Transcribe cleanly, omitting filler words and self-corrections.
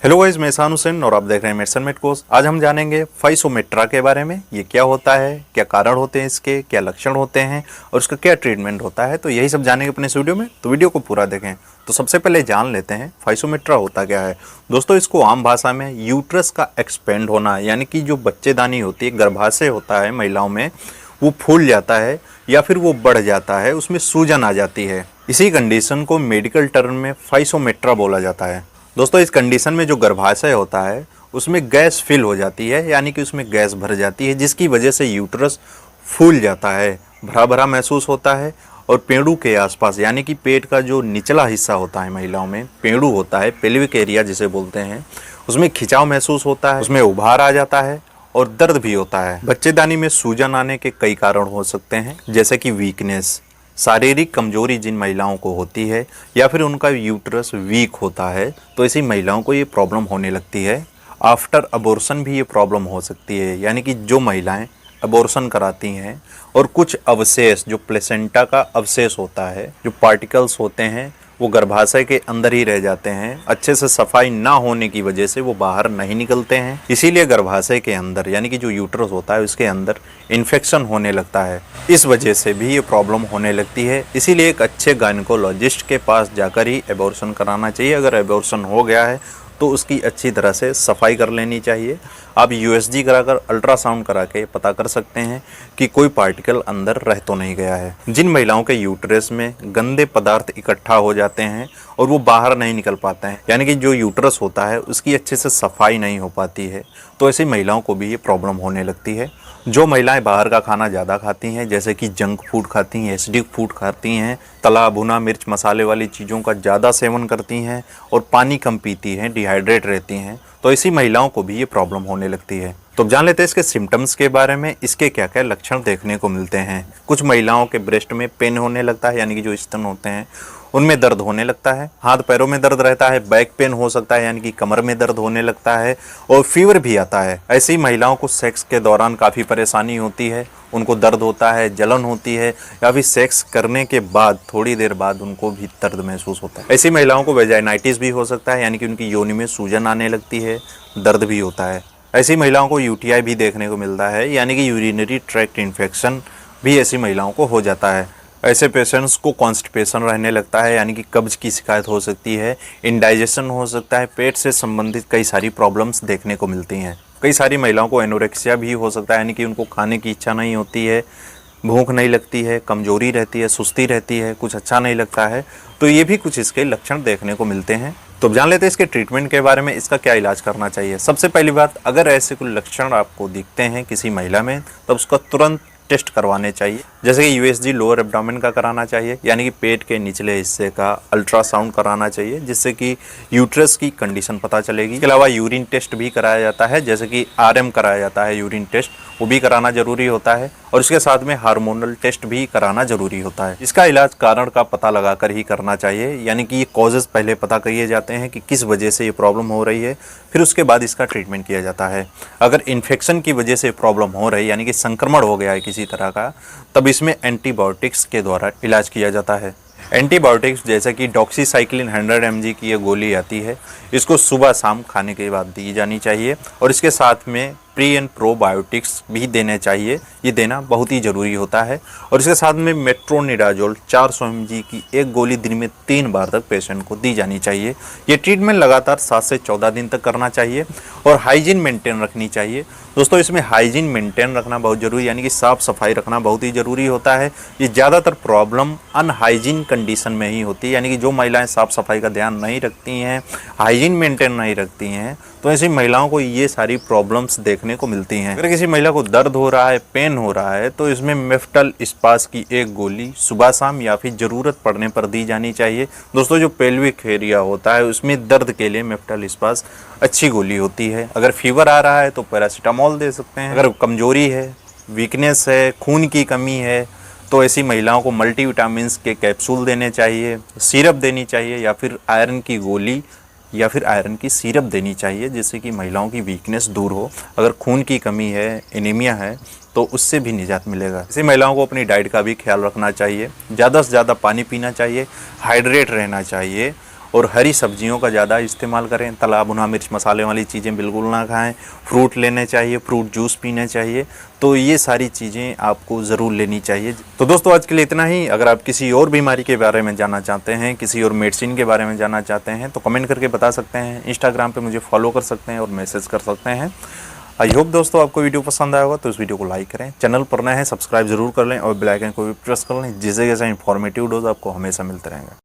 Hello guys, मैं एहसान हुसैन और आप देख रहे हैं मेडिसिन मेड कोर्स। आज हम जानेंगे फाइसोमेट्रा के बारे में। ये क्या होता है, क्या कारण होते हैं इसके, क्या लक्षण होते हैं और उसका क्या ट्रीटमेंट होता है। तो यही सब जानेंगे अपने इस वीडियो में, तो वीडियो को पूरा देखें। तो सबसे पहले जान लेते हैं फाइसोमेट्रा होता क्या है। दोस्तों, इसको आम भाषा में यूट्रस का एक्सपेंड होना, यानी कि जो बच्चेदानी होती है, गर्भाशय होता है महिलाओं में, वो फूल जाता है या फिर वो बढ़ जाता है, उसमें सूजन आ जाती है। इसी कंडीशन को मेडिकल टर्म में फाइसोमेट्रा बोला जाता है। दोस्तों, इस कंडीशन में जो गर्भाशय होता है उसमें गैस फिल हो जाती है, यानी कि उसमें गैस भर जाती है, जिसकी वजह से यूट्रस फूल जाता है, भरा भरा महसूस होता है। और पेड़ू के आसपास, यानी कि पेट का जो निचला हिस्सा होता है महिलाओं में, पेड़ू होता है, पेल्विक एरिया जिसे बोलते हैं, उसमें खिंचाव महसूस होता है, उसमें उभार आ जाता है और दर्द भी होता है। बच्चेदानी में सूजन आने के कई कारण हो सकते हैं, जैसे कि वीकनेस, शारीरिक कमजोरी जिन महिलाओं को होती है, या फिर उनका यूट्रस वीक होता है, तो ऐसी महिलाओं को ये प्रॉब्लम होने लगती है। आफ्टर अबॉर्शन भी ये प्रॉब्लम हो सकती है, यानी कि जो महिलाएं अबॉर्शन कराती हैं और कुछ अवशेष, जो प्लेसेंटा का अवशेष होता है, जो पार्टिकल्स होते हैं, वो गर्भाशय के अंदर ही रह जाते हैं। अच्छे से सफाई ना होने की वजह से वो बाहर नहीं निकलते हैं, इसीलिए गर्भाशय के अंदर, यानी कि जो यूट्रस होता है उसके अंदर इन्फेक्शन होने लगता है। इस वजह से भी ये प्रॉब्लम होने लगती है। इसीलिए एक अच्छे गायनेकोलॉजिस्ट के पास जाकर ही एबॉर्शन कराना चाहिए। अगर एबॉर्शन हो गया है तो उसकी अच्छी तरह से सफाई कर लेनी चाहिए। आप यूएसजी कराकर, अल्ट्रासाउंड करा के पता कर सकते हैं कि कोई पार्टिकल अंदर रह तो नहीं गया है। जिन महिलाओं के यूट्रस में गंदे पदार्थ इकट्ठा हो जाते हैं और वो बाहर नहीं निकल पाते हैं, यानी कि जो यूट्रस होता है उसकी अच्छे से सफाई नहीं हो पाती है, तो ऐसी महिलाओं को भी ये प्रॉब्लम होने लगती है। जो महिलाएं बाहर का खाना ज़्यादा खाती हैं, जैसे कि जंक फूड खाती हैं, एसिडिक फूड खाती हैं, तला भुना मिर्च मसाले वाली चीज़ों का ज़्यादा सेवन करती हैं और पानी कम पीती हैं, डिहाइड्रेट रहती हैं, तो ऐसी महिलाओं को भी ये प्रॉब्लम होने लगती है। तो जान लेते हैं इसके सिम्टम्स के बारे में, इसके क्या क्या लक्षण देखने को मिलते हैं। कुछ महिलाओं के ब्रेस्ट में पेन होने लगता है, यानी कि जो स्तन होते हैं उनमें दर्द होने लगता है। हाथ पैरों में दर्द रहता है, बैक पेन हो सकता है, यानी कि कमर में दर्द होने लगता है और फीवर भी आता है। ऐसी महिलाओं को सेक्स के दौरान काफ़ी परेशानी होती है, उनको दर्द होता है, जलन होती है, या फिर सेक्स करने के बाद थोड़ी देर बाद उनको भी दर्द महसूस होता है। ऐसी महिलाओं को वेजाइनाइटिस भी हो सकता है, यानी कि उनकी योनि में सूजन आने लगती है, दर्द भी होता है। ऐसी महिलाओं को यूटीआई भी देखने को मिलता है, यानी कि यूरिनरी ट्रैक्ट इन्फेक्शन भी ऐसी महिलाओं को हो जाता है। ऐसे पेशेंट्स को कॉन्स्टिपेशन रहने लगता है, यानी कि कब्ज की शिकायत हो सकती है, इंडाइजेशन हो सकता है, पेट से संबंधित कई सारी प्रॉब्लम्स देखने को मिलती हैं। कई सारी महिलाओं को एनोरेक्सिया भी हो सकता है, यानी कि उनको खाने की इच्छा नहीं होती है, भूख नहीं लगती है, कमजोरी रहती है, सुस्ती रहती है, कुछ अच्छा नहीं लगता है। तो ये भी कुछ इसके लक्षण देखने को मिलते हैं। तो जान लेते हैं इसके ट्रीटमेंट के बारे में, इसका क्या इलाज करना चाहिए। सबसे पहली बात, अगर ऐसे कोई लक्षण आपको दिखते हैं किसी महिला में, तब उसका तुरंत टेस्ट करवाने चाहिए, जैसे कि यूएसजी लोअर एब्डोमेन का कराना चाहिए, यानी कि पेट के निचले हिस्से का अल्ट्रासाउंड कराना चाहिए, जिससे कि यूट्रस की कंडीशन पता चलेगी। इसके अलावा यूरिन टेस्ट भी कराया जाता है, जैसे कि आरएम कराया जाता है यूरिन टेस्ट, वो भी कराना जरूरी होता है। और इसके साथ में हार्मोनल टेस्ट भी कराना जरूरी होता है। इसका इलाज कारण का पता लगाकर ही करना चाहिए, यानी कि ये कॉजेज पहले पता किए जाते हैं कि किस वजह से ये प्रॉब्लम हो रही है, फिर उसके बाद इसका ट्रीटमेंट किया जाता है। अगर इन्फेक्शन की वजह से प्रॉब्लम हो रही है, यानी कि संक्रमण हो गया है किसी तरह का, तब इसमें एंटीबायोटिक्स के द्वारा इलाज किया जाता है। एंटीबायोटिक्स जैसे कि डॉक्सीसाइक्लिन 100 mg की ये गोली आती है, इसको सुबह शाम खाने के बाद दी जानी चाहिए। और इसके साथ में प्री एंड प्रोबायोटिक्स भी देने चाहिए, ये देना बहुत ही ज़रूरी होता है। और इसके साथ में मेट्रोनिडाजोल 400 mg की एक गोली दिन में 3 बार तक पेशेंट को दी जानी चाहिए। ये ट्रीटमेंट लगातार 7 से 14 दिन तक करना चाहिए और हाइजीन मेंटेन रखनी चाहिए। दोस्तों, इसमें हाइजीन मेंटेन रखना बहुत ज़रूरी, यानी कि साफ़ सफाई रखना बहुत ही ज़रूरी होता है। ये ज़्यादातर प्रॉब्लम अनहाइजीन कंडीशन में ही होती है, यानी कि जो महिलाएं साफ़ सफाई का ध्यान नहीं रखती हैं, हाइजीन मेंटेन नहीं रखती हैं, तो ऐसी महिलाओं को ये सारी प्रॉब्लम्स देखने को मिलती हैं। अगर किसी महिला को दर्द हो रहा है, पेन हो रहा है, तो इसमें मेफ्टल स्पास की एक गोली सुबह शाम या फिर ज़रूरत पड़ने पर दी जानी चाहिए। दोस्तों, जो पेल्विक एरिया होता है उसमें दर्द के लिए मेफ्टल स्पास अच्छी गोली होती है। अगर फीवर आ रहा है तो पैरासीटामोल दे सकते हैं। अगर कमजोरी है, वीकनेस है, खून की कमी है, तो ऐसी महिलाओं को मल्टीविटामिन्स के कैप्सूल देने चाहिए, सिरप देनी चाहिए, या फिर आयरन की गोली या फिर आयरन की सिरप देनी चाहिए, जिससे कि महिलाओं की वीकनेस दूर हो। अगर खून की कमी है, एनीमिया है, तो उससे भी निजात मिलेगा। ऐसी महिलाओं को अपनी डाइट का भी ख्याल रखना चाहिए, ज़्यादा से ज़्यादा पानी पीना चाहिए, हाइड्रेट रहना चाहिए और हरी सब्जियों का ज़्यादा इस्तेमाल करें। तला भुना मिर्च मसाले वाली चीज़ें बिल्कुल ना खाएं। फ्रूट लेने चाहिए, फ्रूट जूस पीने चाहिए। तो ये सारी चीज़ें आपको ज़रूर लेनी चाहिए। तो दोस्तों आज के लिए इतना ही। अगर आप किसी और बीमारी के बारे में जानना चाहते हैं, किसी और मेडिसिन के बारे में जानना चाहते हैं तो कमेंट करके बता सकते हैं। इंस्टाग्राम पे मुझे फॉलो कर सकते हैं और मैसेज कर सकते हैं। आई होप दोस्तों आपको वीडियो पसंद आया होगा, तो इस वीडियो को लाइक करें, चैनल पर नए हैं सब्सक्राइब जरूर कर लें और बेल आइकन को भी प्रेस कर लें, जिससे जैसा इंफॉर्मेटिव वीडियोस आपको हमेशा मिलते रहेंगे।